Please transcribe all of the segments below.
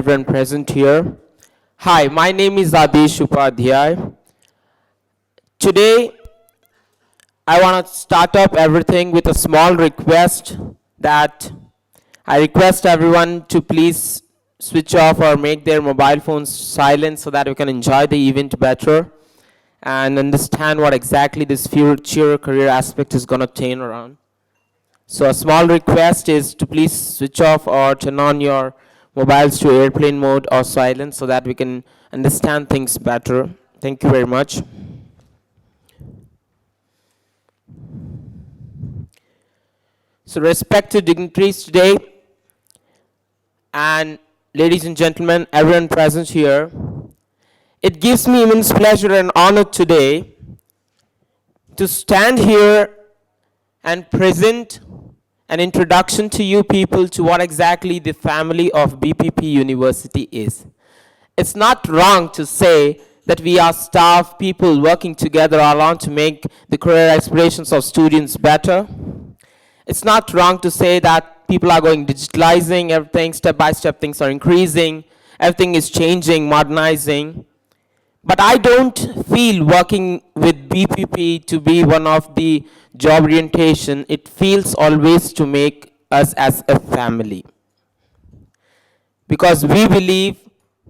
everyone present here. Hi, my name is Adish Upadhyay. Today, I want to start up everything with a small request that I request everyone to please switch off or make their mobile phones silent so that we can enjoy the event better and understand what exactly this future career aspect is going to turn around. So a small request is to please switch off or turn on your mobiles to airplane mode or silent so that we can understand things better. Thank you very much. So respected dignitaries today, and ladies and gentlemen, everyone present here, it gives me immense pleasure and honor today to stand here and present an introduction to you people to what exactly the family of BPP University is. It's not wrong to say that we are staff people working together along to make the career aspirations of students better. It's not wrong to say that people are going digitalizing everything, step by step things are increasing, everything is changing, modernizing. But I don't feel working with BPP to be one of the job orientation. It feels always to make us as a family. Because we believe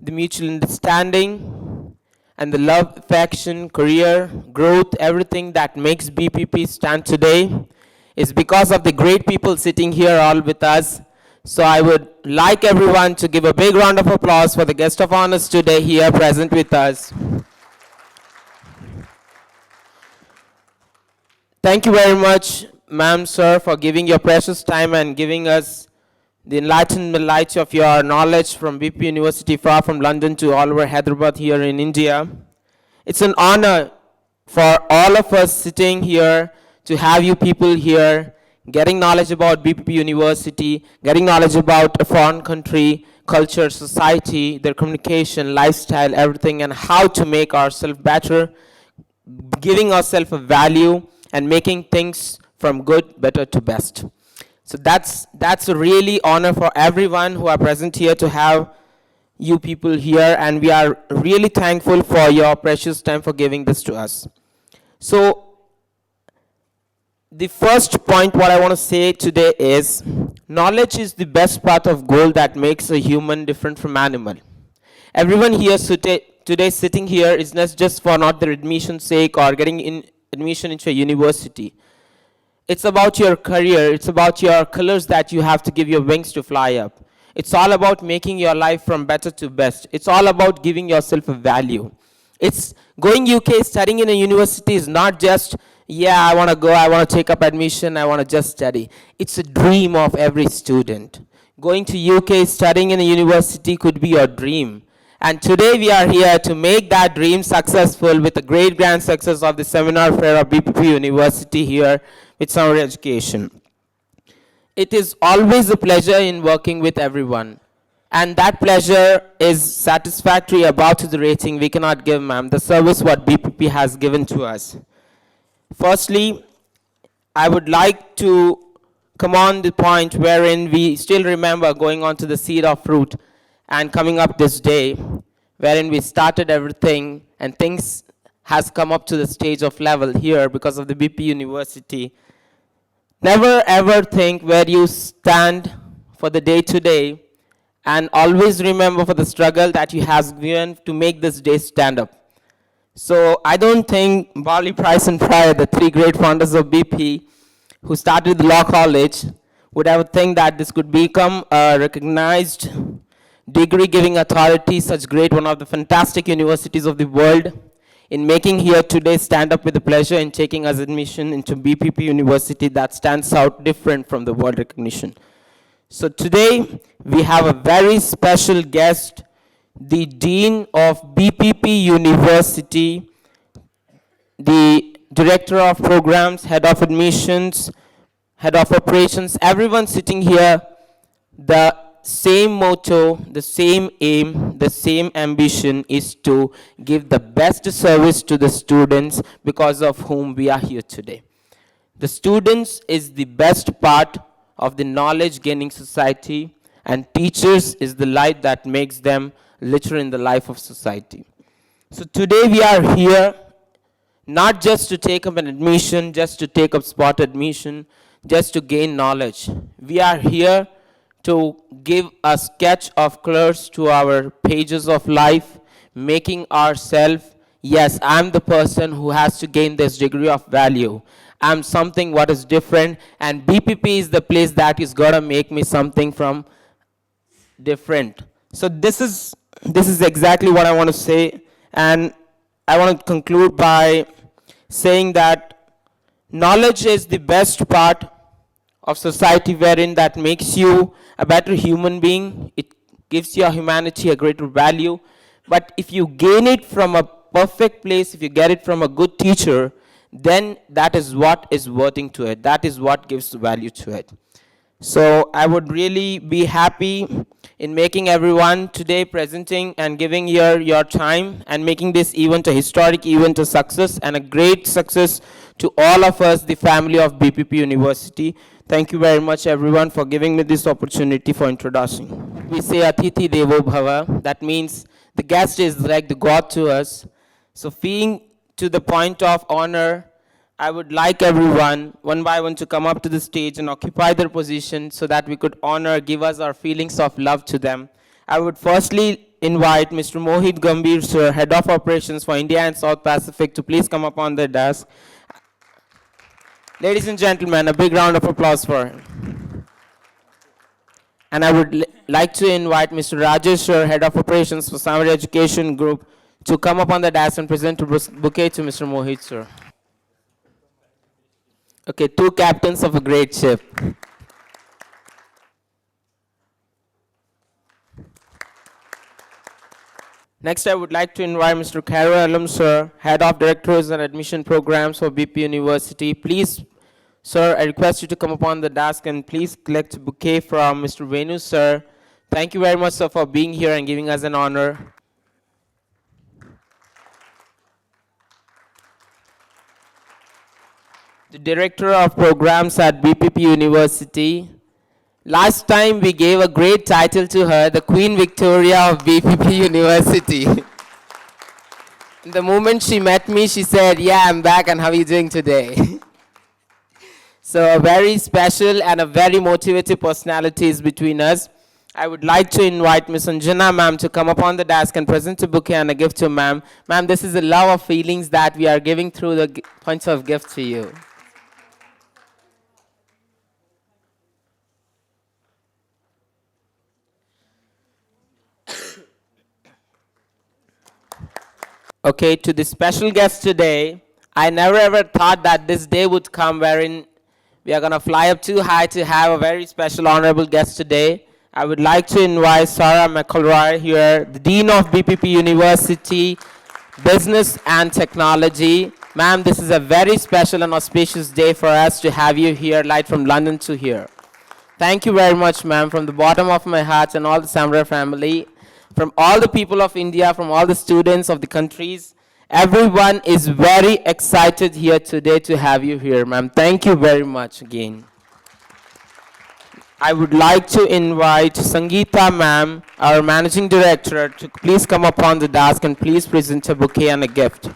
the mutual understanding and the love, affection, career, growth, everything that makes BPP stand today is because of the great people sitting here all with us. So I would like everyone to give a big round of applause for the guest of honors today here present with us. Thank you very much, ma'am, sir, for giving your precious time and giving us the enlightenment light of your knowledge from BP University, far from London to all over Hyderabad here in India. It's an honor for all of us sitting here to have you people here getting knowledge about BPP University, getting knowledge about a foreign country, culture, society, their communication, lifestyle, everything, and how to make ourselves better, giving ourselves a value, and making things from good, better to best. So that's a really honor for everyone who are present here to have you people here, and we are really thankful for your precious time for giving this to us. So the first point what I want to say today is knowledge is the best part of gold that makes a human different from animal. Everyone here today sitting here is not just for not their admission's sake or getting in admission into a university. It's about your career. It's about your colors that you have to give your wings to fly up. It's all about making your life from better to best. It's all about giving yourself a value. It's going UK, studying in a university is not just, yeah, I want to go, I want to take up admission, I want to just study. It's a dream of every student. Going to UK, studying in a university could be your dream. And today we are here to make that dream successful with the great grand success of the seminar fair of BPP University here with Summer Education. It is always a pleasure in working with everyone. And that pleasure is satisfactory about the rating we cannot give, ma'am, the service what BPP has given to us. Firstly, I would like to come on the point wherein we still remember going on to the seed of fruit and coming up this day, wherein we started everything and things has come up to the stage of level here because of the BP University. Never ever think where you stand for the day to day, and always remember for the struggle that you have given to make this day stand up. So I don't think Barley, Price, and Pryor, the three great founders of BP, who started the law college, would ever think that this could become a recognized degree-giving authority, such great one of the fantastic universities of the world, in making here today stand up with a pleasure in taking us admission into BPP University that stands out different from the world recognition. So today we have a very special guest, the Dean of BPP University, the Director of Programs, Head of Admissions, Head of Operations, everyone sitting here, the same motto, the same aim, the same ambition is to give the best service to the students because of whom we are here today. The students is the best part of the knowledge gaining society, and teachers is the light that makes them literate in the life of society. So today we are here not just to take up an admission, just to take up spot admission, just to gain knowledge. We are here to give a sketch of colors to our pages of life, making ourselves, yes, I'm the person who has to gain this degree of value. I'm something what is different, and BPP is the place that is gonna make me something from different. So this is exactly what I want to say, and I want to conclude by saying that knowledge is the best part of society wherein that makes you a better human being. It gives your humanity a greater value. But if you gain it from a perfect place, if you get it from a good teacher, then that is what is worthing to it. That is what gives value to it. So I would really be happy in making everyone today presenting and giving your time and making this event a historic event, a success and a great success to all of us, the family of BPP University. Thank you very much everyone for giving me this opportunity for introduction. We say Atithi Devo Bhava. That means the guest is like the God to us. So being to the point of honor, I would like everyone, one by one, to come up to the stage and occupy their position so that we could honor, give us our feelings of love to them. I would firstly invite Mr. Mohit Gambhir, sir, Head of Operations for India and South Pacific, to please come up on the desk. Ladies and gentlemen, a big round of applause for him. And I would like to invite Mr. Rajesh, sir, Head of Operations for Summer Education Group, to come up on the desk and present a bouquet to Mr. Mohit, sir. Okay, two captains of a great ship. Next, I would like to invite Mr. Khairo Alam, sir, Head of Directors and Admission Programs for BP University. Please, sir, I request you to come upon the desk and please collect a bouquet from Mr. Venu, sir. Thank you very much, sir, for being here and giving us an honor. The Director of Programs at BPP University. Last time we gave a great title to her, the Queen Victoria of BPP University. The moment she met me, she said, yeah, I'm back, and how are you doing today? So a very special and a very motivated personality is between us. I would like to invite Ms. Anjana ma'am to come up on the desk and present a bouquet and a gift to ma'am. Ma'am, this is a love of feelings that we are giving through the points of gift to you. Okay, to the special guest today, I never ever thought that this day would come wherein we are gonna fly up too high to have a very special honorable guest today. I would like to invite Sarah McElroy here, the Dean of BPP University, Business and Technology. Ma'am, this is a very special and auspicious day for us to have you here, light from London to here. Thank you very much, ma'am, from the bottom of my heart and all the Samra family. From all the people of India, from all the students of the countries, everyone is very excited here today to have you here, ma'am. Thank you very much again. I would like to invite Sangeeta ma'am, our Managing Director, to please come up on the desk and please present a bouquet and a gift.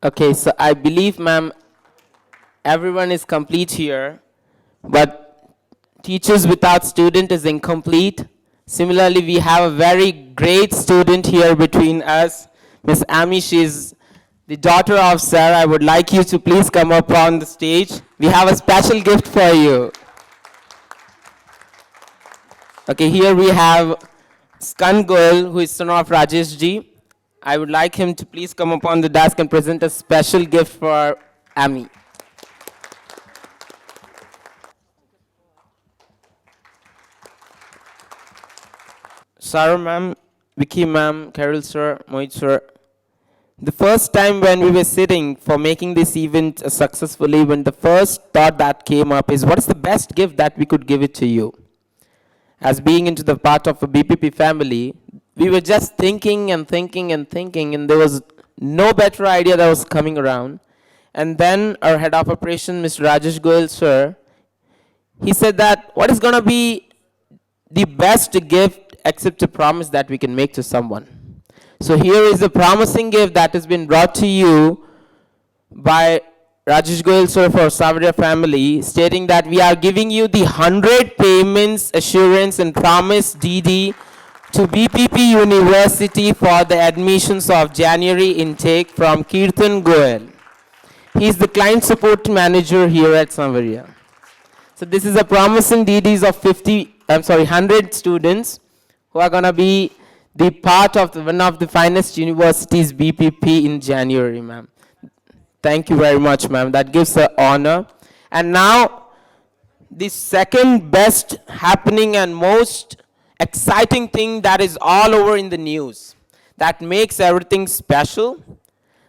Okay, so I believe, ma'am, everyone is complete here, but teachers without student is incomplete. Similarly, we have a very great student here between us, Miss Amy. She's the daughter of Sir. I would like you to please come up on the stage. We have a special gift for you. Okay, here we have Skan Goel, who is son of Rajesh ji. I would like him to please come up on the desk and present a special gift for Amy. Sarah ma'am, Vicky ma'am, Carol sir, Mohit sir. The first time when we were sitting for making this event a successful event, the first thought that came up is, what is the best gift that we could give it to you? As being into the part of a BPP family, we were just thinking and thinking and thinking, and there was no better idea that was coming around. And then our head of operation, Mr. Rajesh Goyal, sir, he said that what is going to be the best gift except a promise that we can make to someone. So here is a promising gift that has been brought to you by Rajesh Goyal sir for Savaria family, stating that we are giving you the 100 payments assurance and promise DD to BPP University for the admissions of January intake from Kirtan Goyal. He is the client support manager here at Savaria. So this is a promising DDs of 100 students who are going to be the part of one of the finest universities BPP in January, ma'am. Thank you very much, ma'am. That gives an honor. And now, the second best happening and most exciting thing that is all over in the news, that makes everything special,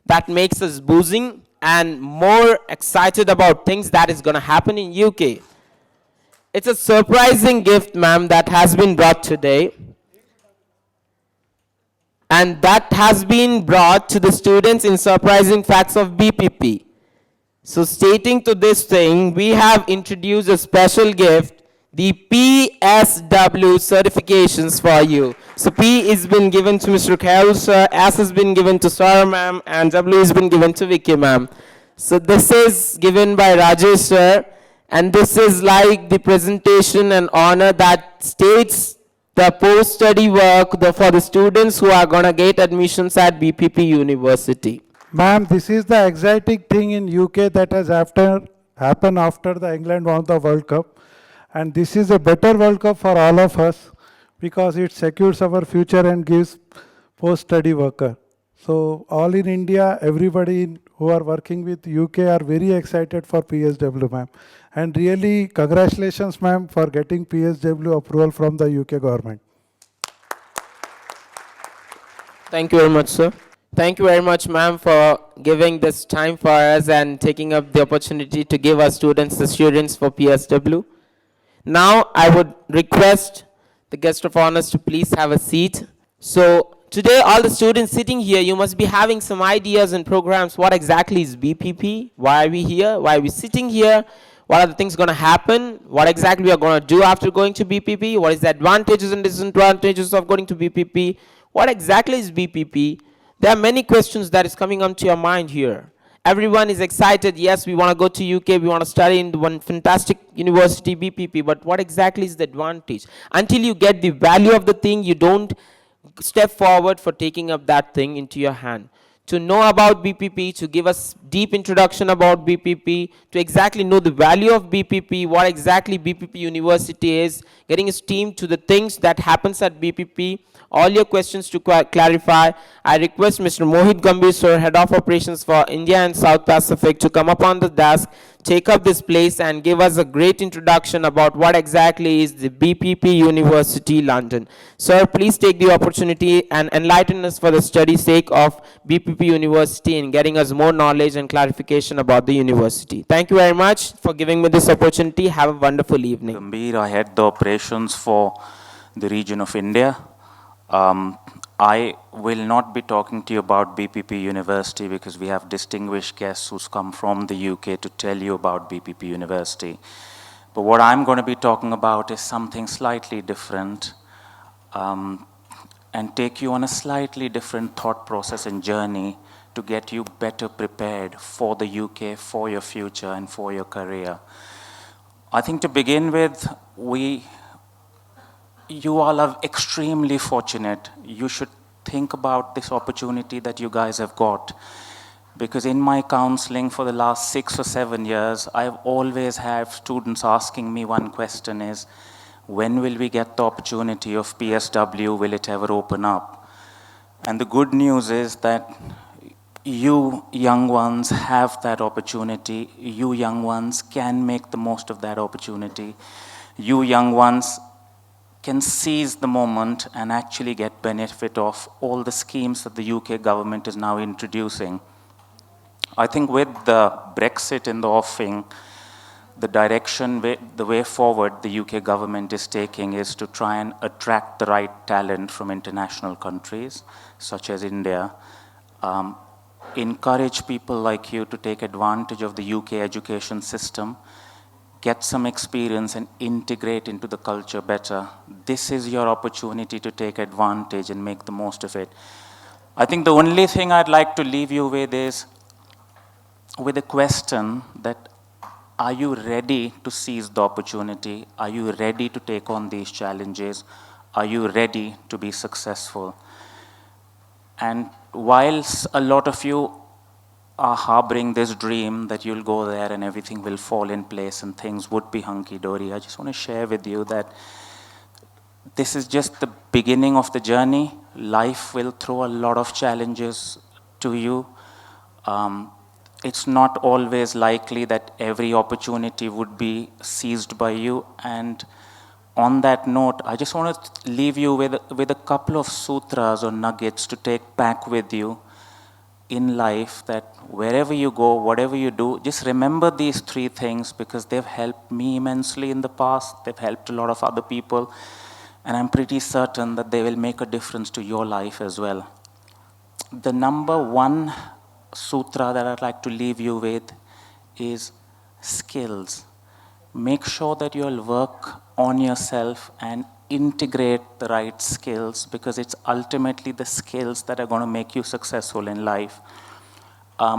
that makes us boozing and more excited about things that is going to happen in UK. It's a surprising gift, ma'am, that has been brought today. And that has been brought to the students in surprising facts of BPP. So stating to this thing, we have introduced a special gift, the PSW certifications for you. So P has been given to Mr. Carol sir, S has been given to Sarah ma'am, and W has been given to Vicky ma'am. So this is given by Rajesh sir, and this is like the presentation and honor that states the post-study work for the students who are going to get admissions at BPP University. Ma'am, this is the exciting thing in UK that has happened after the England won the World Cup. And this is a better World Cup for all of us because it secures our future and gives post-study worker. So all in India, everybody who are working with UK are very excited for PSW, ma'am. And really, congratulations, ma'am, for getting PSW approval from the UK government. Thank you very much, sir. Thank you very much, ma'am, for giving this time for us and taking up the opportunity to give our students assurance for PSW. Now, I would request the guest of honors to please have a seat. So, today, all the students sitting here, you must be having some ideas and programs. What exactly is BPP? Why are we here? Why are we sitting here? What are the things going to happen? What exactly we are going to do after going to BPP? What is the advantages and disadvantages of going to BPP? What exactly is BPP? There are many questions that is coming onto your mind here. Everyone is excited. Yes, we want to go to UK. We want to study in one fantastic university, BPP. But what exactly is the advantage? Until you get the value of the thing, you don't step forward for taking up that thing into your hand. To know about BPP, to give us deep introduction about BPP, to exactly know the value of BPP, what exactly BPP University is, getting esteemed to the things that happens at BPP, all your questions to clarify. I request Mr. Mohit Gambhir, sir, Head of Operations for India and South Pacific, to come up on the desk, take up this place and give us a great introduction about what exactly is the BPP University London. Sir, please take the opportunity and enlighten us for the study sake of BPP University in getting us more knowledge and clarification about the university. Thank you very much for giving me this opportunity. Have a wonderful evening. Gambhir, I head the operations for the region of India. I will not be talking to you about BPP University because we have distinguished guests who's come from the UK to tell you about BPP University. But what I'm going to be talking about is something slightly different and take you on a slightly different thought process and journey to get you better prepared for the UK, for your future and for your career. I think to begin with, you all are extremely fortunate. You should think about this opportunity that you guys have got. Because in my counseling for the last 6 or 7 years, I've always had students asking me one question is, when will we get the opportunity of PSW? Will it ever open up? And the good news is that you young ones have that opportunity. You young ones can make the most of that opportunity. You young ones can seize the moment and actually get benefit of all the schemes that the UK government is now introducing. I think with the Brexit in the offing, the direction, the way forward the UK government is taking is to try and attract the right talent from international countries, such as India. encourage people like you to take advantage of the UK education system, get some experience and integrate into the culture better. This is your opportunity to take advantage and make the most of it. I think the only thing I'd like to leave you with is with a question that, are you ready to seize the opportunity? Are you ready to take on these challenges? Are you ready to be successful? And whilst a lot of you are harboring this dream that you'll go there and everything will fall in place and things would be hunky-dory, I just want to share with you that this is just the beginning of the journey. Life will throw a lot of challenges to you. It's not always likely that every opportunity would be seized by you. And on that note, I just want to leave you with a couple of sutras or nuggets to take back with you in life, that wherever you go, whatever you do, just remember these three things, because they've helped me immensely in the past. They've helped a lot of other people. And I'm pretty certain that they will make a difference to your life as well. The number one sutra that I'd like to leave you with is skills. Make sure that you'll work on yourself and integrate the right skills, because it's ultimately the skills that are going to make you successful in life.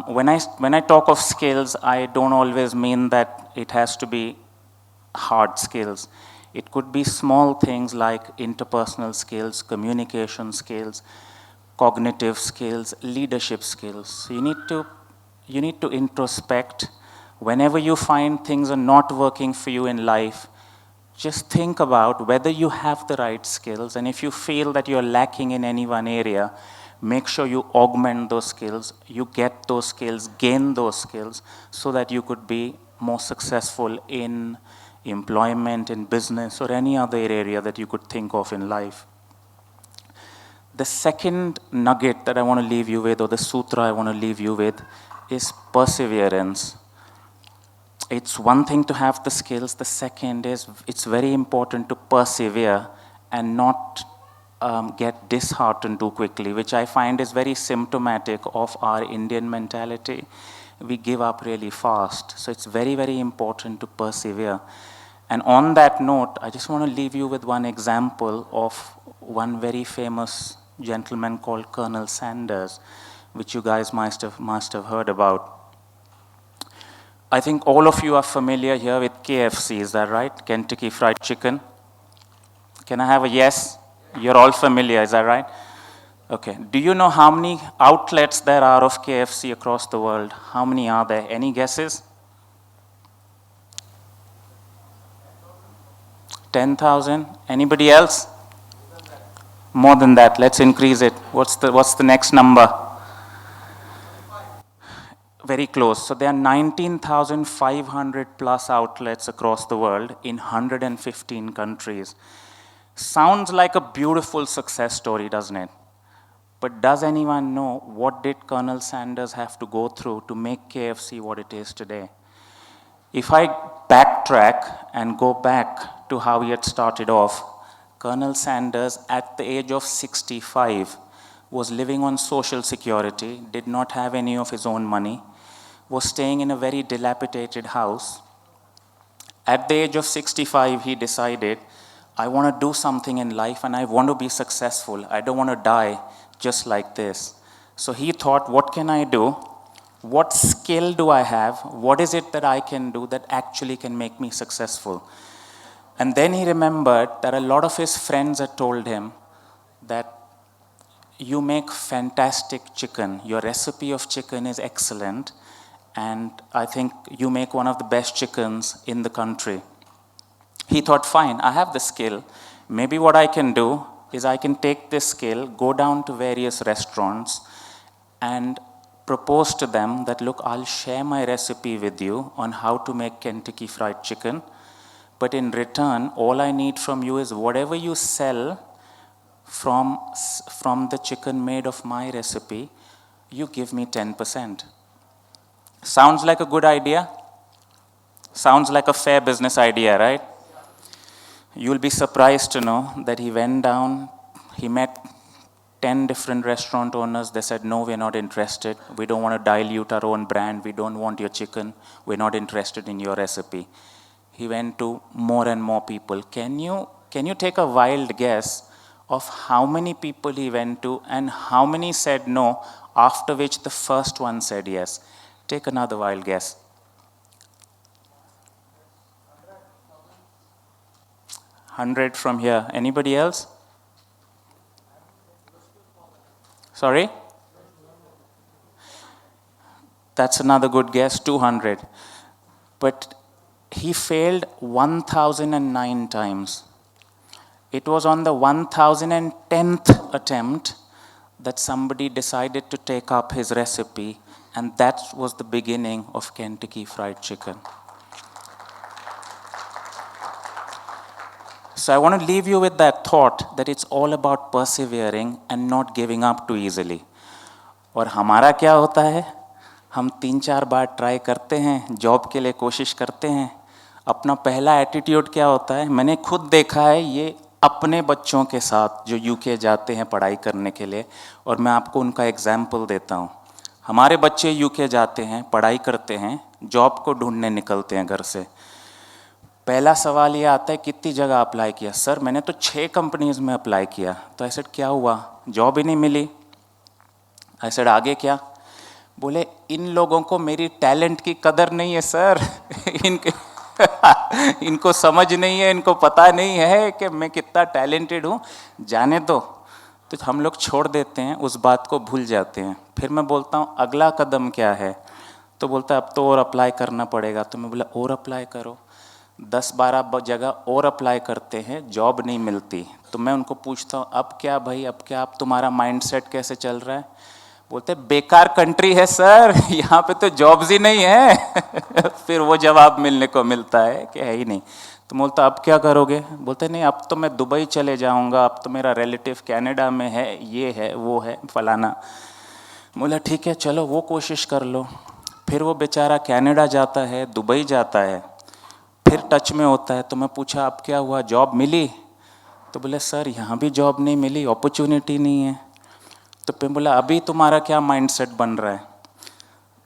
When I talk of skills, I don't always mean that it has to be hard skills. It could be small things like interpersonal skills, communication skills, cognitive skills, leadership skills. So you need to introspect. Whenever you find things are not working for you in life, just think about whether you have the right skills, and if you feel that you're lacking in any one area, make sure you augment those skills, you get those skills, gain those skills, so that you could be more successful in employment, in business, or any other area that you could think of in life. The second nugget that I want to leave you with, or the sutra I want to leave you with, is perseverance. It's one thing to have the skills. The second is it's very important to persevere and not get disheartened too quickly, which I find is very symptomatic of our Indian mentality. We give up really fast. So it's very, very important to persevere. And on that note, I just want to leave you with one example of one very famous gentleman called Colonel Sanders, which you guys must have heard about. I think all of you are familiar here with KFC, is that right? Kentucky Fried Chicken. Can I have a yes? You're all familiar, is that right? Okay. Do you know how many outlets there are of KFC across the world? How many are there? Any guesses? 10,000? Anybody else? More than that. Let's increase it. What's the next number? Very close. So there are 19,500 plus outlets across the world in 115 countries. Sounds like a beautiful success story, doesn't it? But does anyone know what did Colonel Sanders have to go through to make KFC what it is today? If I backtrack and go back to how he had started off, Colonel Sanders, at the age of 65, was living on Social Security, did not have any of his own money, was staying in a very dilapidated house. At the age of 65, he decided, I want to do something in life and I want to be successful. I don't want to die just like this. So he thought, what can I do? What skill do I have? What is it that I can do that actually can make me successful? And then he remembered that a lot of his friends had told him that you make fantastic chicken. Your recipe of chicken is excellent. And I think you make one of the best chickens in the country. He thought, fine, I have the skill. Maybe what I can do is I can take this skill, go down to various restaurants, and propose to them that, look, I'll share my recipe with you on how to make Kentucky Fried Chicken. But in return, all I need from you is whatever you sell from the chicken made of my recipe, you give me 10%. Sounds like a good idea? Sounds like a fair business idea, right? You'll be surprised to know that he went down, he met 10 different restaurant owners, they said, no, we're not interested. We don't want to dilute our own brand. We don't want your chicken. We're not interested in your recipe. He went to more and more people. Can you take a wild guess of how many people he went to and how many said no, after which the first one said yes? Take another wild guess. 100 from here. Anybody else? Sorry? That's another good guess, 200. But he failed 1,009 times. It was on the 1,010th attempt that somebody decided to take up his recipe, and that was the beginning of Kentucky Fried Chicken. So I want to leave you with that thought that it's all about persevering and not giving up too easily. और हमारा क्या होता है, हम 3-4 बार try करते हैं, job के लिए कोशिश करते हैं. अपना पहला एटीट्यूड क्या होता है, मैंने खुद देखा है ये अपने बच्चों के साथ जो यूके जाते हैं पढ़ाई करने के लिए, और मैं आपको उनका एग्जाम्पल देता हूँ. हमारे बच्चे यूके जाते हैं, पढ़ाई करते हैं, जॉब को ढूंढने निकलते हैं घर से. पहला सवाल ये आता है, कितनी जगह अप्लाई किया? सर मैंने तो 6 कंपनीज में अप्लाई किया. तो ऐसे क्या हुआ? जॉब ही नहीं मिली. ऐसे आगे क्या? बोले इन लोगों को मेरी टैलेंट की कदर नहीं है सर. इनको समझ नहीं है, इनको पता नहीं है कि मैं कितना टैलेंटेड हूँ, जाने दो. तो हम लोग छोड़ देते हैं, उस बात को भूल जाते हैं. फिर मैं बोलता हूँ अगला कदम क्या है? तो बोलता है अब तो और अप्लाई करना पड़ेगा. तो मैं बोला और अप्लाई करो. 10-12 जगह और अप्लाई करते हैं, जॉब नहीं मिलती. तो मैं उनको पूछता हूँ अब क्या भाई, अब क्या, अब तुम्हारा माइंडसेट कैसे चल रहा है? बोलते बेकार कंट्री है सर, यहाँ पे तो जॉब्स ही नहीं है. फिर वो जवाब मिलने को मिलता है कि है ही नहीं. तो बोलता अब क्या करोगे? बोलते नहीं अब तो मैं दुबई चले जाऊँगा, अब तो मेरा रिलेटिव कनाडा में है, ये है वो है फलाना. बोला ठीक है चलो वो कोशिश कर लो. फिर वो बेचारा कनाडा जाता है, दुबई जाता है, फिर टच में होता है. तो मैं पूछा अब क्या हुआ, जॉब मिली? तो बोले सर यहाँ भी जॉब नहीं मिली, अपॉर्चुनिटी नहीं है. तो फिर बोला अभी तुम्हारा क्या माइंडसेट बन रहा है?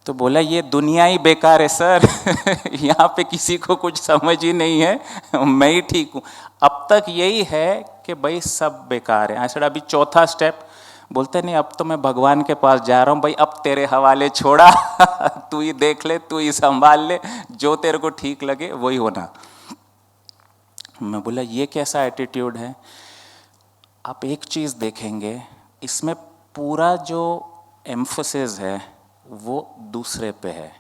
तो बोला ये दुनिया ही बेकार है सर. यहाँ पे किसी को कुछ समझ ही नहीं है, मैं ही ठीक हूँ. अब तक यही है कि भाई सब बेकार है. ऐसा अभी चौथा स्टेप. बोलते नहीं अब तो मैं भगवान के पास जा रहा हूँ भाई, अब तेरे हवाले छोड़ा. तू ही देख ले, तू ही संभाल ले, जो तेरे को ठीक लगे वही होना. मैं बोला ये कैसा एटीट्यूड है? आप एक चीज़ देखेंगे, इसमें पूरा जो एम्फोसिस है वो दूसरे पे है.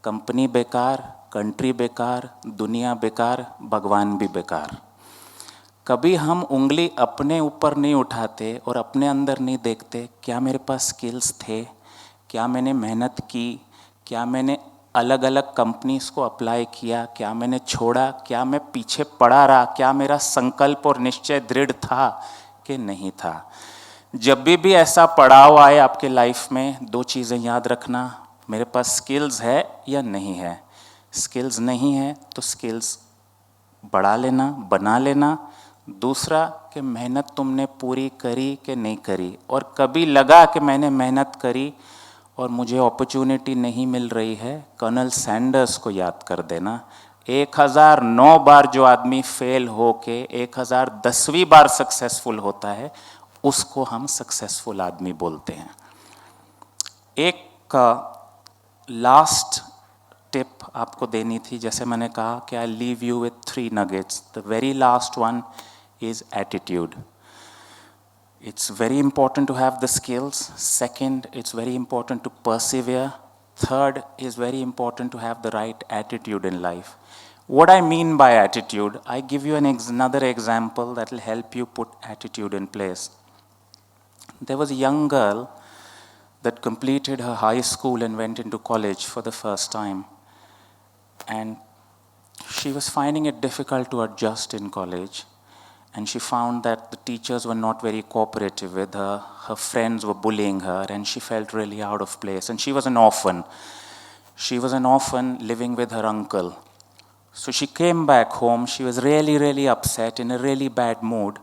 कंपनी बेकार, कंट्री बेकार, दुनिया बेकार, भगवान भी बेकार. कभी हम उंगली अपने ऊपर नहीं उठाते और अपने अंदर नहीं देखते क्या मेरे पास स्किल्स थे, क्या मैंने मेहनत की, क्या मैंने अलग अलग कंपनीज को अप्लाई किया, क्या मैंने छोड़ा, क्या मैं पीछे पड़ा रहा, क्या मेरा संकल्प और निश्चय दृढ़ था कि नहीं था. जब भी ऐसा पड़ाव आए आपके लाइफ में, 2 चीज़ें याद रखना, मेरे पास स्किल्स है या नहीं है. स्किल्स नहीं है तो स्किल्स बढ़ा लेना, बना लेना. दूसरा कि मेहनत तुमने पूरी करी कि नहीं करी, और कभी लगा कि मैंने मेहनत करी और मुझे अपॉर्चुनिटी नहीं मिल रही है, कर्नल सैंडर्स को याद कर देना. 1009 बार जो आदमी फेल हो के 1010वीं बार सक्सेसफुल होता है, उसको हम सक्सेसफुल आदमी बोलते हैं. एक लास्ट टिप आपको देनी थी. जैसे मैंने कहा कि I leave you with 3 nuggets. The very last one is attitude. It's very important to have the skills. Second, it's very important to persevere. Third, is very important to have the right attitude in life. What I mean by attitude, I give you another example that will help you put attitude in place. There was a young girl that completed her high school and went into college for the first time. And she was finding it difficult to adjust in college. And she found that the teachers were not very cooperative with her. Her friends were bullying her, and she felt really out of place. And she was an orphan. She was an orphan living with her uncle. So she came back home. She was really, really upset, in a really bad mood.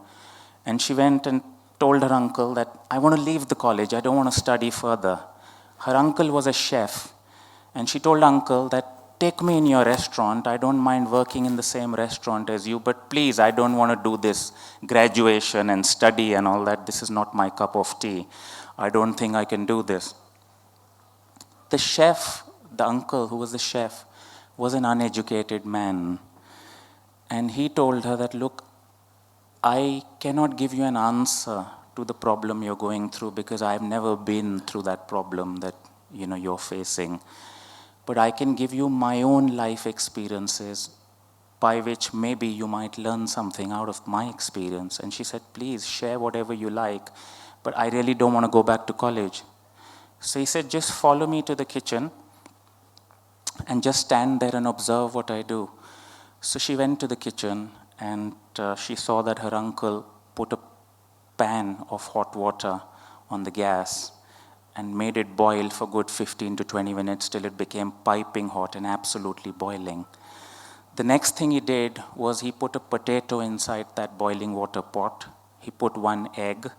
And she went and told her uncle that I want to leave the college, I don't want to study further. Her uncle was a chef, and she told uncle that take me in your restaurant, I don't mind working in the same restaurant as you, but please, I don't want to do this graduation and study and all that. This is not my cup of tea. I don't think I can do this. The chef, the uncle who was the chef, was an uneducated man. And he told her that, look, I cannot give you an answer to the problem you're going through because I've never been through that problem that you're facing. But I can give you my own life experiences by which maybe you might learn something out of my experience. And she said, please share whatever you like, but I really don't want to go back to college. So he said, just follow me to the kitchen and just stand there and observe what I do. So she went to the kitchen and she saw that her uncle put a pan of hot water on the gas and made it boil for good 15 to 20 minutes till it became piping hot and absolutely boiling. The next thing he did was he put a potato inside that boiling water pot. He put 1 egg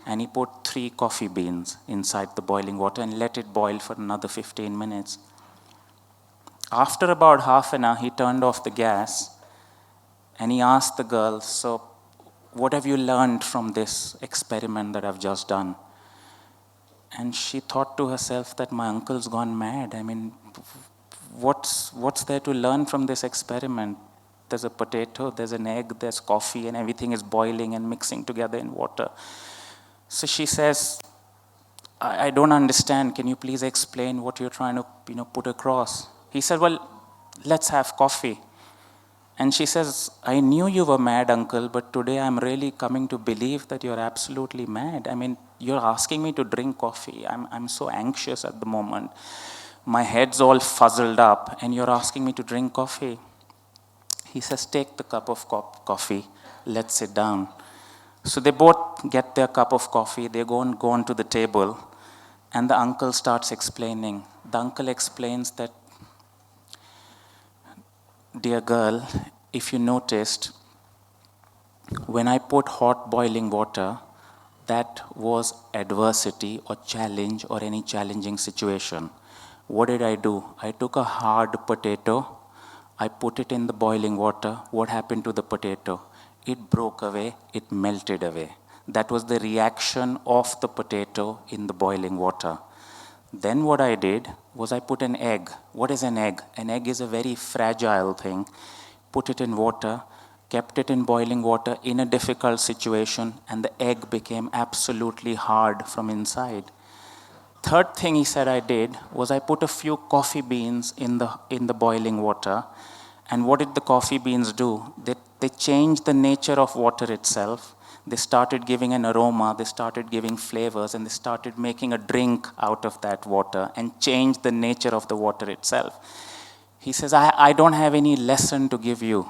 and he put 3 coffee beans inside the boiling water and let it boil for another 15 minutes. After about half an hour, he turned off the gas and he asked the girl, so what have you learned from this experiment that I've just done? And she thought to herself that my uncle's gone mad. I mean, what's there to learn from this experiment? There's a potato, there's an egg, there's coffee, and everything is boiling and mixing together in water. So she says, I don't understand. Can you please explain what you're trying to put across? He said, well, let's have coffee. And she says, I knew you were mad, uncle, but today I'm really coming to believe that you're absolutely mad. I mean, you're asking me to drink coffee. I'm so anxious at the moment. My head's all fuzzled up, and you're asking me to drink coffee. He says, take the cup of coffee. Let's sit down. So they both get their cup of coffee. They go on to the table, and the uncle starts explaining. The uncle explains that, dear girl, if you noticed, when I put hot boiling water, that was adversity or challenge or any challenging situation. What did I do? I took a hard potato, I put it in the boiling water. What happened to the potato? It broke away, it melted away. That was the reaction of the potato in the boiling water. Then what I did was I put an egg. What is an egg? An egg is a very fragile thing. Put it in water, kept it in boiling water in a difficult situation, and the egg became absolutely hard from inside. Third thing he said I did was I put a few coffee beans in the boiling water. And what did the coffee beans do? They changed the nature of water itself. They started giving an aroma, they started giving flavors, and they started making a drink out of that water and changed the nature of the water itself. He says, I don't have any lesson to give you.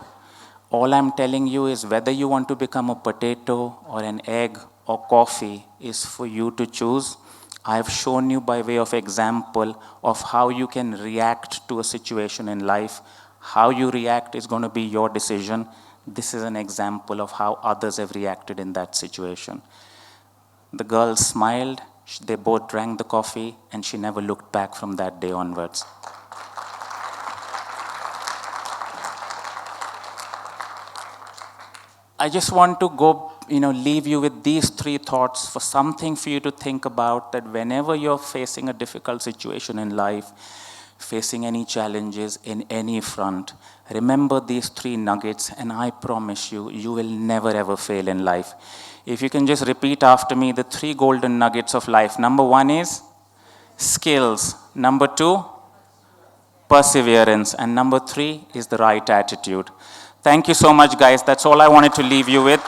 All I'm telling you is whether you want to become a potato or an egg or coffee is for you to choose. I've shown you by way of example of how you can react to a situation in life. How you react is going to be your decision. This is an example of how others have reacted in that situation. The girl smiled, they both drank the coffee, and she never looked back from that day onwards. I just want to leave you with these 3 thoughts for something for you to think about, that whenever you're facing a difficult situation in life, facing any challenges in any front, remember these 3 nuggets, and I promise you, you will never ever fail in life. If you can just repeat after me the 3 golden nuggets of life. Number 1 is skills. Number 2, perseverance. And number 3 is the right attitude. Thank you so much, guys. That's all I wanted to leave you with.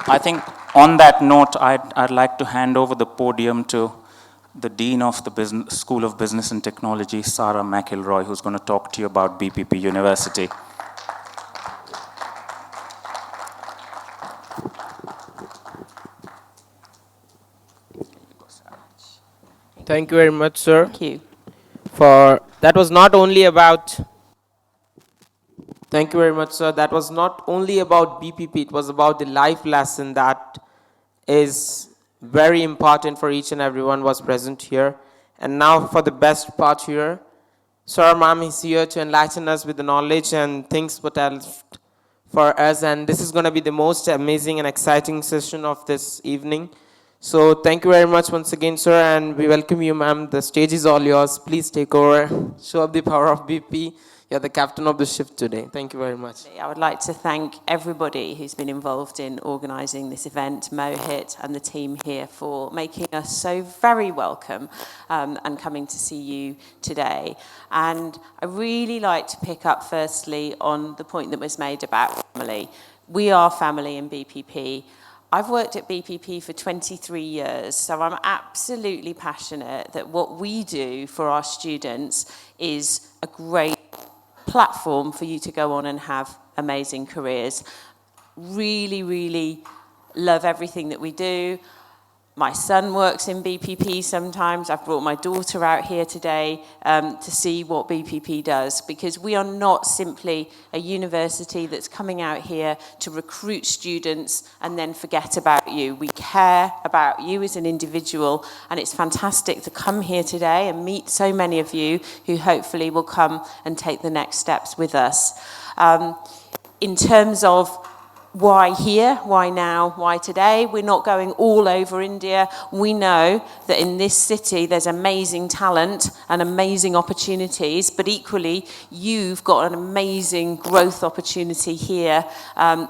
I think on that note, I'd like to hand over the podium to the Dean of the School of Business and Technology, Sarah McIlroy, who's going to talk to you about BPP University. Thank you very much, sir. Thank you. That was not only about Thank you very much, sir. That was not only about BPP, it was about the life lesson that is very important for each and everyone was present here. And now for the best part here, Sir Ma'am is here to enlighten us with the knowledge and things what else for us. And this is going to be the most amazing and exciting session of this evening. So thank you very much once again, sir, and we welcome you, ma'am. The stage is all yours. Please take over. Show up the power of BP. You're the captain of the ship today. Thank you very much. I would like to thank everybody who's been involved in organising this event, Mohit and the team here, for making us so very welcome and coming to see you today. And I really like to pick up firstly on the point that was made about family. We are family in BPP. I've worked at BPP for 23 years, so I'm absolutely passionate that what we do for our students is a great platform for you to go on and have amazing careers. Really, really love everything that we do. My son works in BPP sometimes. I've brought my daughter out here today to see what BPP does, because we are not simply a university that's coming out here to recruit students and then forget about you. We care about you as an individual, and it's fantastic to come here today and meet so many of you who hopefully will come and take the next steps with us. In terms of why here, why now, why today? We're not going all over India. We know that in this city there's amazing talent and amazing opportunities, but equally you've got an amazing growth opportunity here.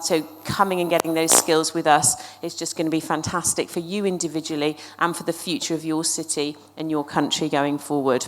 So coming and getting those skills with us is just going to be fantastic for you individually and for the future of your city and your country going forward.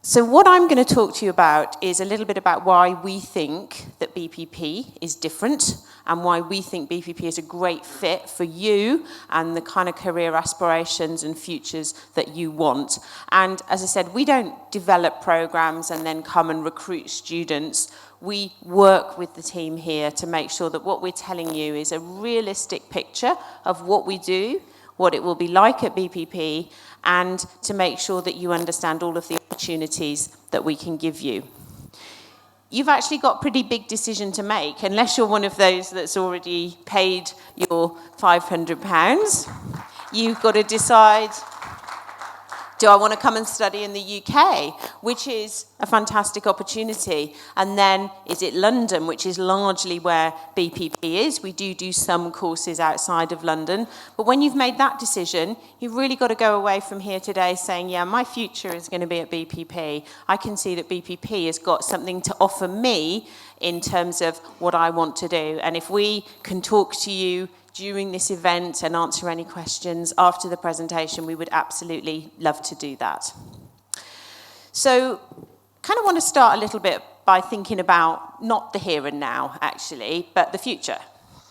So what I'm going to talk to you about is a little bit about why we think that BPP is different and why we think BPP is a great fit for you and the kind of career aspirations and futures that you want. And as I said, we don't develop programs and then come and recruit students. We work with the team here to make sure that what we're telling you is a realistic picture of what we do, what it will be like at BPP, and to make sure that you understand all of the opportunities that we can give you. You've actually got a pretty big decision to make, unless you're one of those that's already paid your £500. You've got to decide, do I want to come and study in the UK, which is a fantastic opportunity? And then is it London, which is largely where BPP is? We do some courses outside of London. But when you've made that decision, you've really got to go away from here today saying, yeah, my future is going to be at BPP. I can see that BPP has got something to offer me in terms of what I want to do. And if we can talk to you during this event and answer any questions after the presentation, we would absolutely love to do that. So, kind of want to start a little bit by thinking about not the here and now, actually, but the future.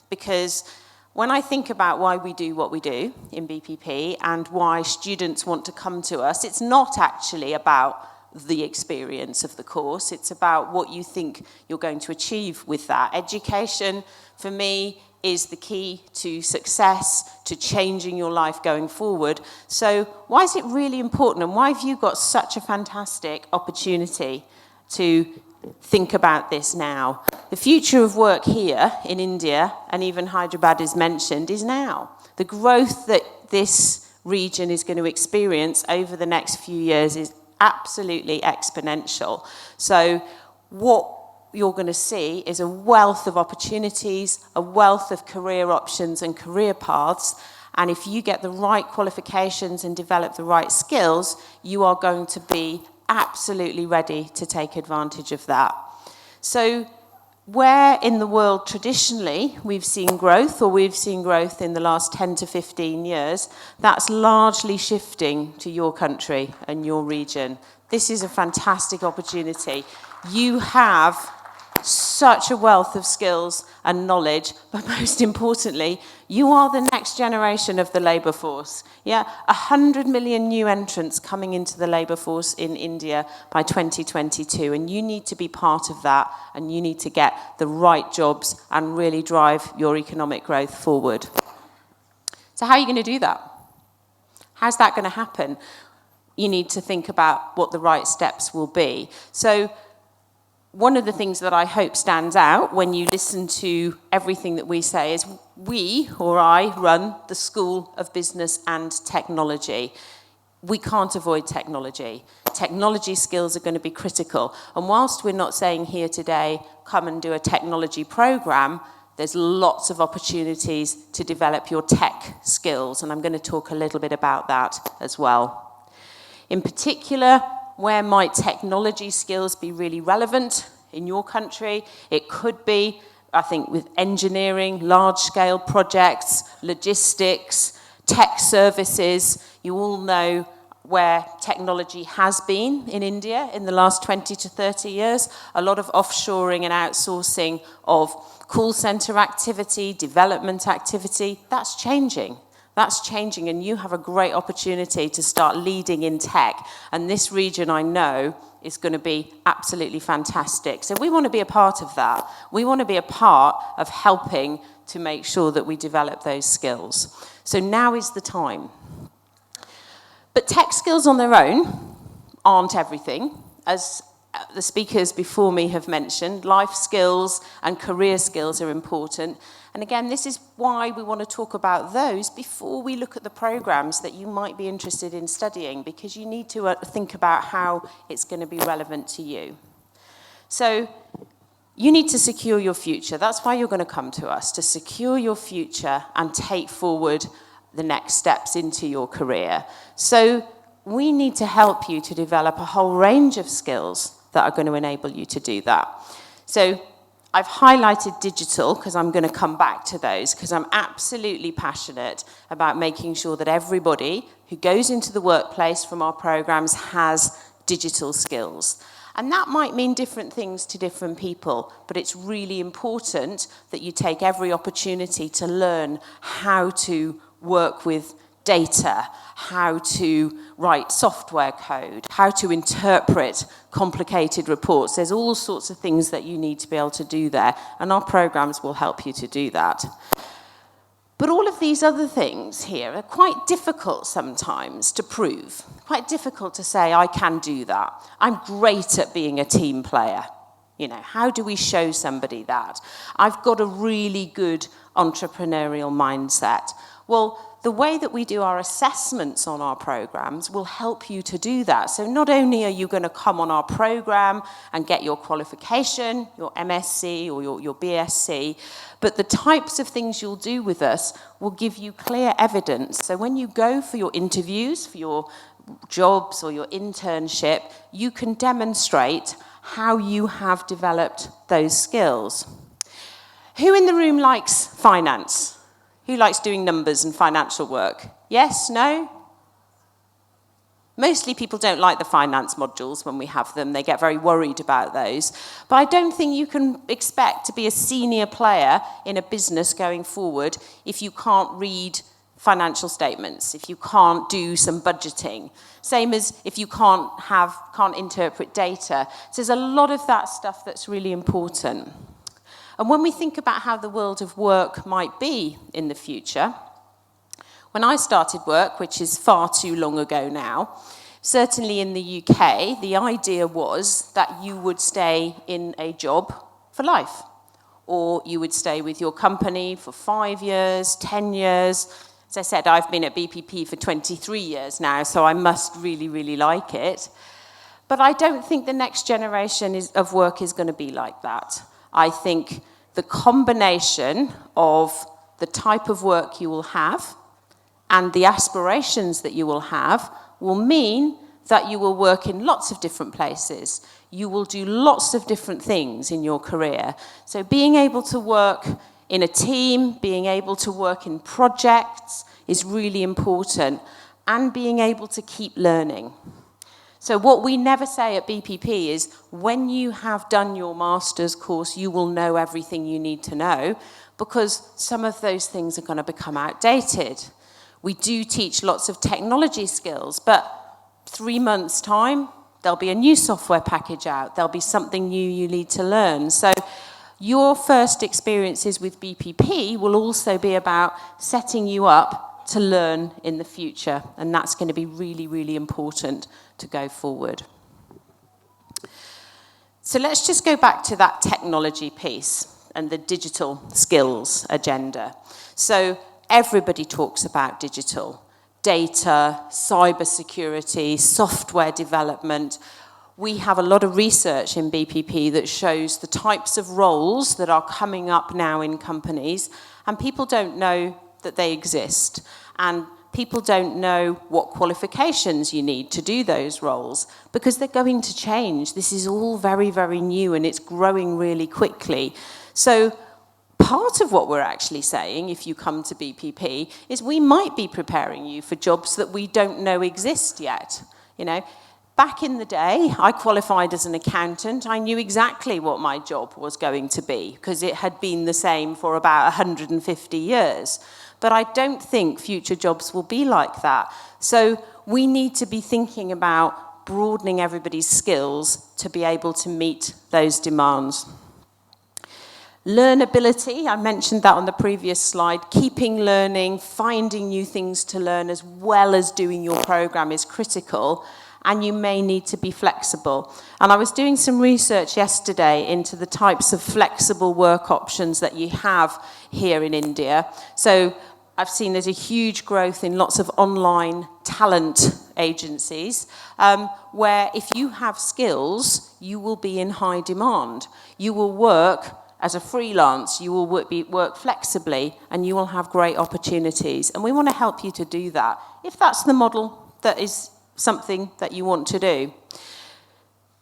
Because when I think about why we do what we do in BPP and why students want to come to us, it's not actually about the experience of the course, it's about what you think you're going to achieve with that. Education, for me, is the key to success, to changing your life going forward. So why is it really important, and why have you got such a fantastic opportunity to think about this now? The future of work here in India, and even Hyderabad is mentioned, is now. The growth that this region is going to experience over the next few years is absolutely exponential. So what you're going to see is a wealth of opportunities, a wealth of career options and career paths. And if you get the right qualifications and develop the right skills, you are going to be absolutely ready to take advantage of that. So where in the world traditionally we've seen growth, or we've seen growth in the last 10 to 15 years, that's largely shifting to your country and your region. This is a fantastic opportunity. You have such a wealth of skills and knowledge, but most importantly, you are the next generation of the labour force. Yeah, 100 million new entrants coming into the labour force in India by 2022, and you need to be part of that, and you need to get the right jobs and really drive your economic growth forward. So how are you going to do that? How's that going to happen? You need to think about what the right steps will be. So one of the things that I hope stands out when you listen to everything that we say is we, or I, run the School of Business and Technology. We can't avoid technology. Technology skills are going to be critical. And whilst we're not saying here today, come and do a technology program, there's lots of opportunities to develop your tech skills. And I'm going to talk a little bit about that as well. In particular, where might technology skills be really relevant in your country? It could be, I think, with engineering, large-scale projects, logistics, tech services. You all know where technology has been in India in the last 20 to 30 years. A lot of offshoring and outsourcing of call center activity, development activity. That's changing. That's changing, and you have a great opportunity to start leading in tech. And this region, I know, is going to be absolutely fantastic. So we want to be a part of that. We want to be a part of helping to make sure that we develop those skills. So now is the time. But tech skills on their own aren't everything. As the speakers before me have mentioned, life skills and career skills are important. And again, this is why we want to talk about those before we look at the programs that you might be interested in studying, because you need to think about how it's going to be relevant to you. So you need to secure your future. That's why you're going to come to us, to secure your future and take forward the next steps into your career. So we need to help you to develop a whole range of skills that are going to enable you to do that. So I've highlighted digital because I'm going to come back to those, because I'm absolutely passionate about making sure that everybody who goes into the workplace from our programs has digital skills. And that might mean different things to different people, but it's really important that you take every opportunity to learn how to work with data, how to write software code, how to interpret complicated reports. There's all sorts of things that you need to be able to do there, and our programs will help you to do that. But all of these other things here are quite difficult sometimes to prove, quite difficult to say, I can do that. I'm great at being a team player. You know, how do we show somebody that? I've got a really good entrepreneurial mindset. Well, the way that we do our assessments on our programs will help you to do that. So not only are you going to come on our program and get your qualification, your MSc or your BSc, but the types of things you'll do with us will give you clear evidence. So when you go for your interviews, for your jobs or your internship, you can demonstrate how you have developed those skills. Who in the room likes finance? Who likes doing numbers and financial work? Yes? No? Mostly people don't like the finance modules when we have them. They get very worried about those. But I don't think you can expect to be a senior player in a business going forward if you can't read financial statements, if you can't do some budgeting. Same as if you can't interpret data. So there's a lot of that stuff that's really important. And when we think about how the world of work might be in the future, when I started work, which is far too long ago now, certainly in the UK, the idea was that you would stay in a job for life, or you would stay with your company for 5 years, 10 years. As I said, I've been at BPP for 23 years now, so I must really, really like it. But I don't think the next generation of work is going to be like that. I think the combination of the type of work you will have and the aspirations that you will have will mean that you will work in lots of different places. You will do lots of different things in your career. So being able to work in a team, being able to work in projects is really important, and being able to keep learning. So what we never say at BPP is, when you have done your master's course, you will know everything you need to know, because some of those things are going to become outdated. We do teach lots of technology skills, but 3 months' time, there'll be a new software package out. There'll be something new you need to learn. So your first experiences with BPP will also be about setting you up to learn in the future, and that's going to be really, really important to go forward. So let's just go back to that technology piece and the digital skills agenda. So everybody talks about digital. Data, cybersecurity, software development. We have a lot of research in BPP that shows the types of roles that are coming up now in companies, and people don't know that they exist. And people don't know what qualifications you need to do those roles because they're going to change. This is all very, very new and it's growing really quickly. So part of what we're actually saying, if you come to BPP, is we might be preparing you for jobs that we don't know exist yet. You know, back in the day, I qualified as an accountant. I knew exactly what my job was going to be because it had been the same for about 150 years. But I don't think future jobs will be like that. So we need to be thinking about broadening everybody's skills to be able to meet those demands. Learnability, I mentioned that on the previous slide. Keeping learning, finding new things to learn as well as doing your program is critical, and you may need to be flexible. And I was doing some research yesterday into the types of flexible work options that you have here in India. So I've seen there's a huge growth in lots of online talent agencies, where if you have skills, you will be in high demand. You will work as a freelance, you will work flexibly, and you will have great opportunities. And we want to help you to do that, if that's the model that is something that you want to do.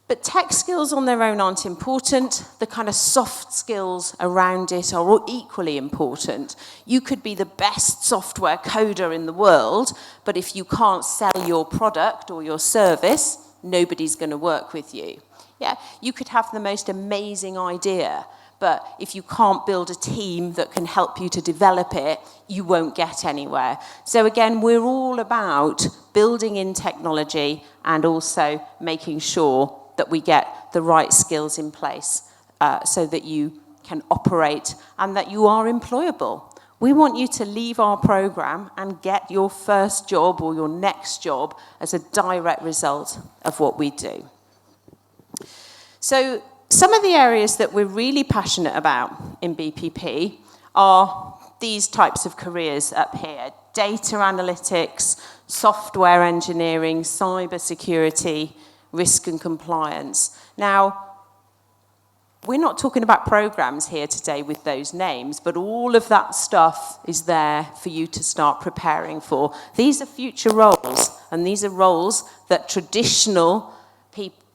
But tech skills on their own aren't important. The kind of soft skills around it are equally important. You could be the best software coder in the world, but if you can't sell your product or your service, nobody's going to work with you. Yeah, you could have the most amazing idea, but if you can't build a team that can help you to develop it, you won't get anywhere. So again, we're all about building in technology and also making sure that we get the right skills in place so that you can operate and that you are employable. We want you to leave our program and get your first job or your next job as a direct result of what we do. So some of the areas that we're really passionate about in BPP are these types of careers up here: data analytics, software engineering, cybersecurity, risk and compliance. Now, we're not talking about programs here today with those names, but all of that stuff is there for you to start preparing for. These are future roles, and these are roles that traditional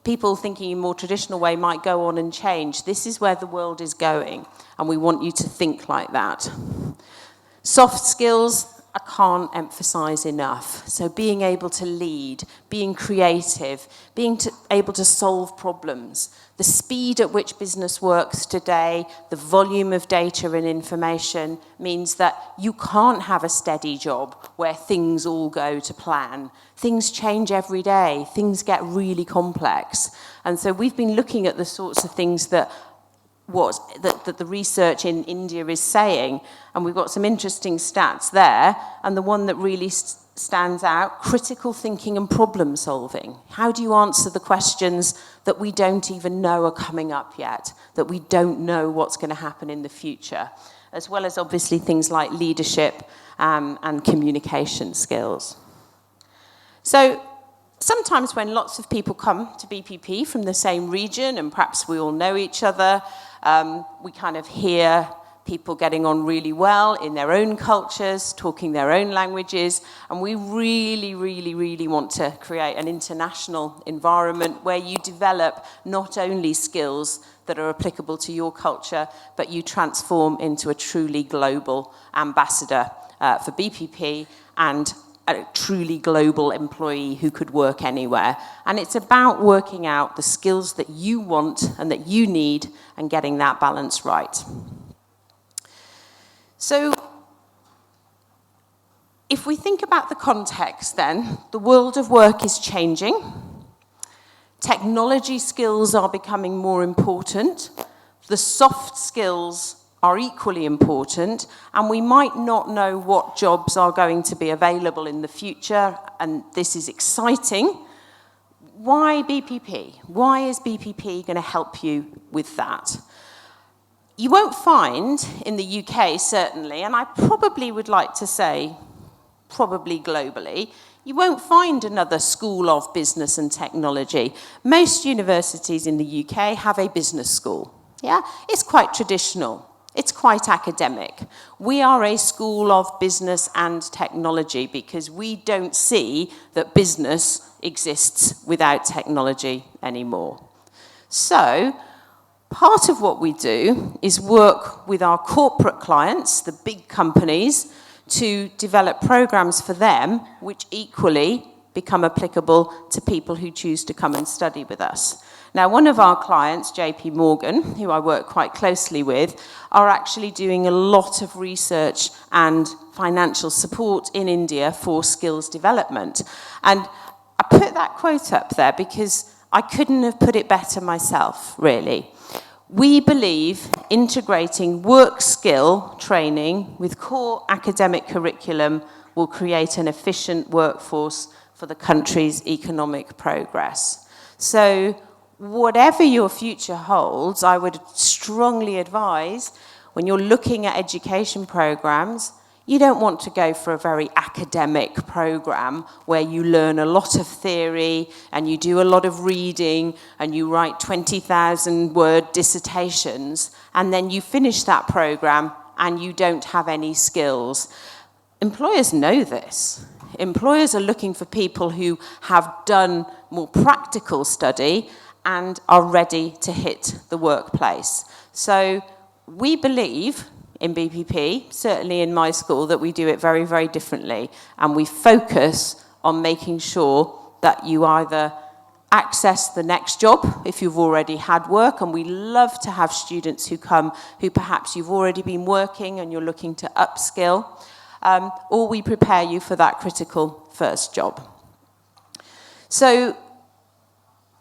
people thinking in a more traditional way might go on and change. This is where the world is going, and we want you to think like that. Soft skills, I can't emphasize enough. So being able to lead, being creative, able to solve problems, the speed at which business works today, the volume of data and information means that you can't have a steady job where things all go to plan. Things change every day. Things get really complex. And so we've been looking at the sorts of things that the research in India is saying, and we've got some interesting stats there, and the one that really stands out, critical thinking and problem solving. How do you answer the questions that we don't even know are coming up yet, that we don't know what's going to happen in the future, as well as obviously things like leadership and communication skills. So sometimes when lots of people come to BPP from the same region, and perhaps we all know each other, we kind of hear people getting on really well in their own cultures, talking their own languages, and we really, really, really want to create an international environment where you develop not only skills that are applicable to your culture, but you transform into a truly global ambassador for BPP and a truly global employee who could work anywhere. And it's about working out the skills that you want and that you need and getting that balance right. So if we think about the context then, the world of work is changing. Technology skills are becoming more important. The soft skills are equally important, and we might not know what jobs are going to be available in the future, and this is exciting. why BPP? Why is BPP going to help you with that? You won't find in the UK, certainly, and I probably would like to say probably globally, you won't find another school of business and technology. Most universities in the UK have a business school. Yeah, it's quite traditional. It's quite academic. We are a school of business and technology because we don't see that business exists without technology anymore. So, part of what we do is work with our corporate clients, the big companies, to develop programs for them which equally become applicable to people who choose to come and study with us. Now, one of our clients, JP Morgan, who I work quite closely with, are actually doing a lot of research and financial support in India for skills development. And I put that quote up there because I couldn't have put it better myself, really. We believe integrating work skill training with core academic curriculum will create an efficient workforce for the country's economic progress. So, whatever your future holds, I would strongly advise when you're looking at education programs, you don't want to go for a very academic program where you learn a lot of theory and you do a lot of reading and you write 20,000 word dissertations and then you finish that program and you don't have any skills. Employers know this. Employers are looking for people who have done more practical study and are ready to hit the workplace. So we believe in BPP, certainly in my school, that we do it very, very differently. And we focus on making sure that you either access the next job if you've already had work, and we love to have students who come who perhaps you've already been working and you're looking to upskill, or we prepare you for that critical first job. So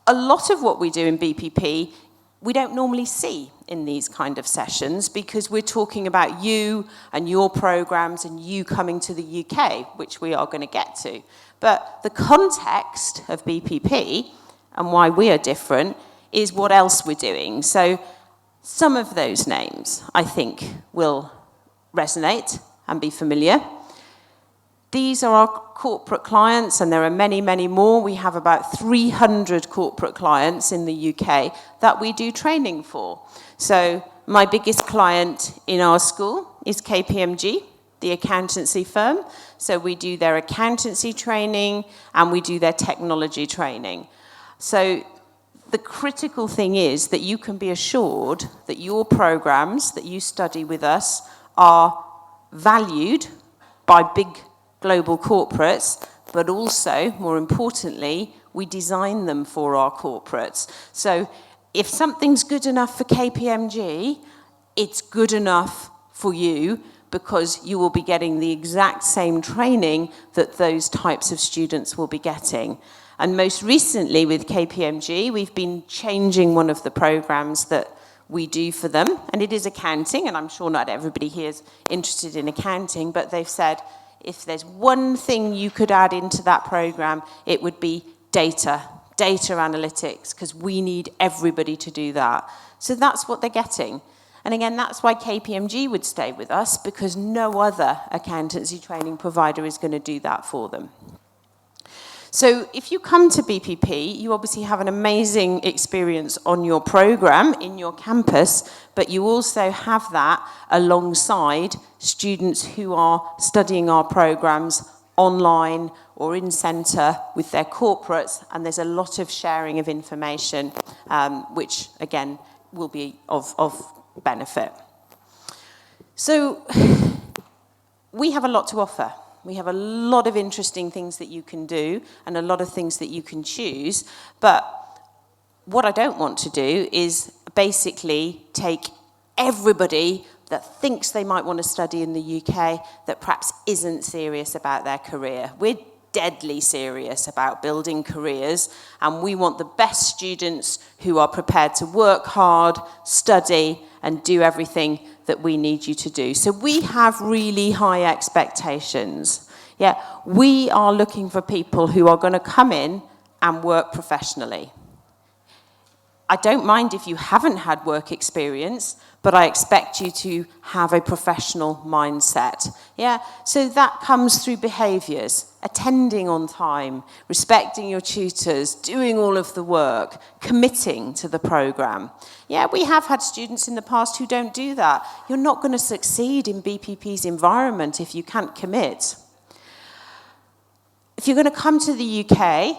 a lot of what we do in BPP we don't normally see in these kind of sessions because we're talking about you and your programs and you coming to the UK, which we are going to get to. But the context of BPP and why we are different is what else we're doing. So some of those names, I think, will resonate and be familiar. These are our corporate clients, and there are many, many more. We have about 300 corporate clients in the UK that we do training for. So my biggest client in our school is KPMG, the accountancy firm. So we do their accountancy training and we do their technology training. So the critical thing is that you can be assured that your programs that you study with us are valued by big global corporates, but also, more importantly, we design them for our corporates. So if something's good enough for KPMG, it's good enough for you because you will be getting the exact same training that those types of students will be getting. And most recently with KPMG, we've been changing one of the programs that we do for them, and it is accounting, and I'm sure not everybody here is interested in accounting, but they've said, if there's one thing you could add into that program, it would be data analytics, because we need everybody to do that. So that's what they're getting. And again, that's why KPMG would stay with us, because no other accountancy training provider is going to do that for them. So if you come to BPP, you obviously have an amazing experience on your program, in your campus, but you also have that alongside students who are studying our programs online or in centre with their corporates, and there's a lot of sharing of information, which, again, will be of benefit. So we have a lot to offer. We have a lot of interesting things that you can do and a lot of things that you can choose. But what I don't want to do is basically take everybody that thinks they might want to study in the UK that perhaps isn't serious about their career. We're deadly serious about building careers, and we want the best students who are prepared to work hard, study, and do everything that we need you to do. So we have really high expectations. Yeah, we are looking for people who are going to come in and work professionally. I don't mind if you haven't had work experience, but I expect you to have a professional mindset. Yeah, so that comes through behaviours, attending on time, respecting your tutors, doing all of the work, committing to the programme. Yeah, we have had students in the past who don't do that. You're not going to succeed in BPP's environment if you can't commit. If you're going to come to the UK,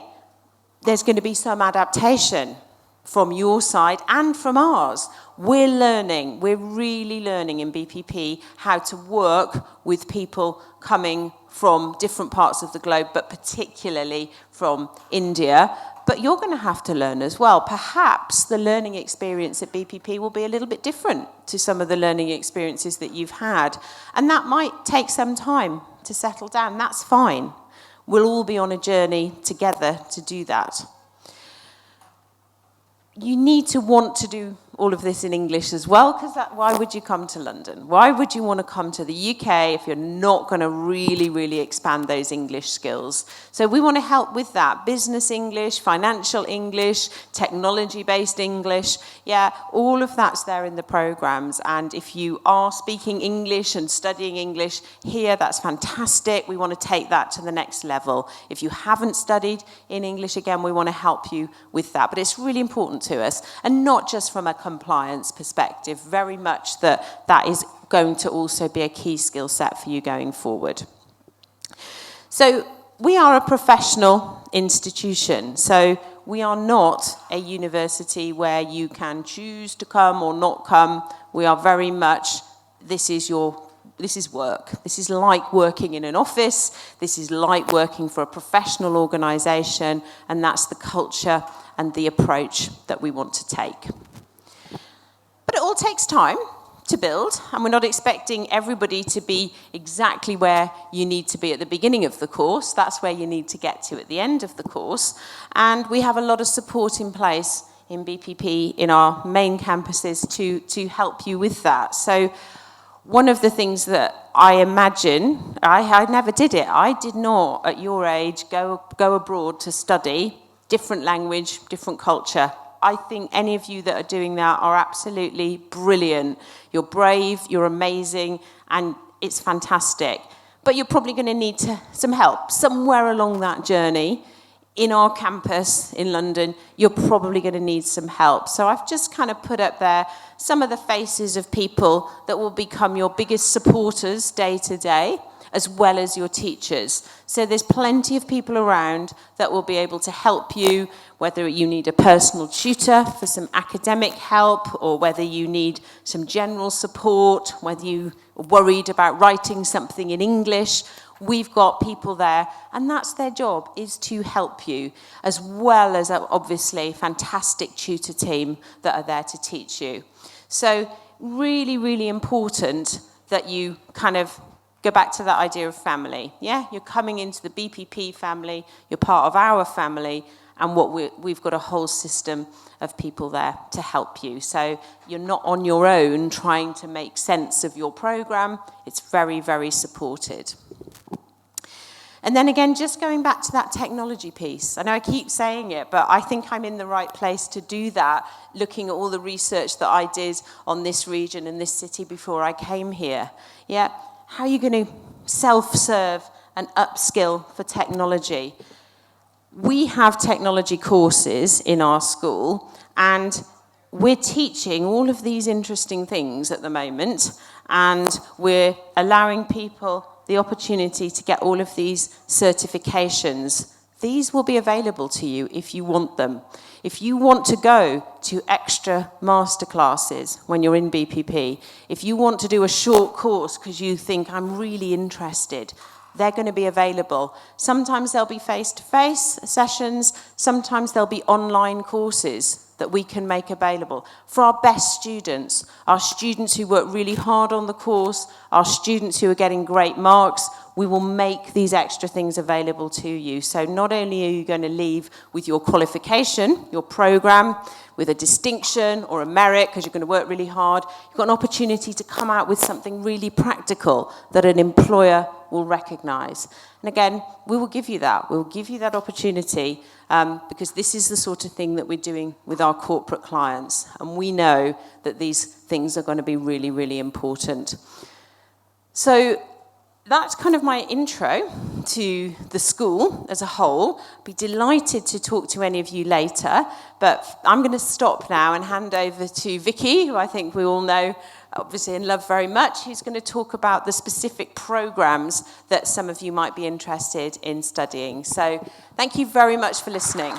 there's going to be some adaptation from your side and from ours. We're really learning in BPP how to work with people coming from different parts of the globe, but particularly from India. But you're going to have to learn as well. Perhaps the learning experience at BPP will be a little bit different to some of the learning experiences that you've had. And that might take some time to settle down. That's fine. We'll all be on a journey together to do that. You need to want to do all of this in English as well, because why would you come to London? Why would you want to come to the UK if you're not going to really expand those English skills? So we want to help with that. Business English, financial English, technology-based English. Yeah, all of that's there in the programs. And if you are speaking English and studying English here, that's fantastic. We want to take that to the next level. If you haven't studied in English, again, we want to help you with that. But it's really important to us, and not just from a compliance perspective, very much that is going to also be a key skill set for you going forward. So we are a professional institution, so we are not a university where you can choose to come or not come. We are very much, this is work. This is like working in an office. This is like working for a professional organisation, and that's the culture and the approach that we want to take. But it all takes time to build, and we're not expecting everybody to be exactly where you need to be at the beginning of the course. That's where you need to get to at the end of the course. And we have a lot of support in place in BPP, in our main campuses, to help you with that. So one of the things that I imagine, I never did it. I did not, at your age, go abroad to study different language, different culture. I think any of you that are doing that are absolutely brilliant. You're brave, you're amazing, and it's fantastic. But you're probably going to need some help somewhere along that journey. In our campus in London, you're probably going to need some help. So I've just kind of put up there some of the faces of people that will become your biggest supporters day to day, as well as your teachers. So there's plenty of people around that will be able to help you, whether you need a personal tutor for some academic help, or whether you need some general support, whether you're worried about writing something in English. We've got people there, and that's their job, is to help you, as well as obviously a fantastic tutor team that are there to teach you. So really important that you kind of go back to that idea of family. Yeah, you're coming into the BPP family, you're part of our family, and we've got a whole system of people there to help you. So you're not on your own trying to make sense of your program. It's very supported. And then again, just going back to that technology piece. I know I keep saying it, but I think I'm in the right place to do that, looking at all the research that I did on this region and this city before I came here. Yeah, how are you going to self-serve and upskill for technology? We have technology courses in our school, and we're teaching all of these interesting things at the moment, and we're allowing people the opportunity to get all of these certifications. These will be available to you if you want them. If you want to go to extra masterclasses when you're in BPP, if you want to do a short course because you think, I'm really interested, they're going to be available. Sometimes they'll be face-to-face sessions, sometimes they'll be online courses that we can make available for our best students, our students who work really hard on the course, our students who are getting great marks. We will make these extra things available to you. So not only are you going to leave with your qualification, your program, with a distinction or a merit because you're going to work really hard, you've got an opportunity to come out with something really practical that an employer will recognise. And again, we will give you that. We'll give you that opportunity because this is the sort of thing that we're doing with our corporate clients. And we know that these things are going to be really, really important. So that's kind of my intro to the school as a whole. I'd be delighted to talk to any of you later, but I'm going to stop now and hand over to Vicky, who I think we all know obviously and love very much, who's going to talk about the specific programs that some of you might be interested in studying. So thank you very much for listening.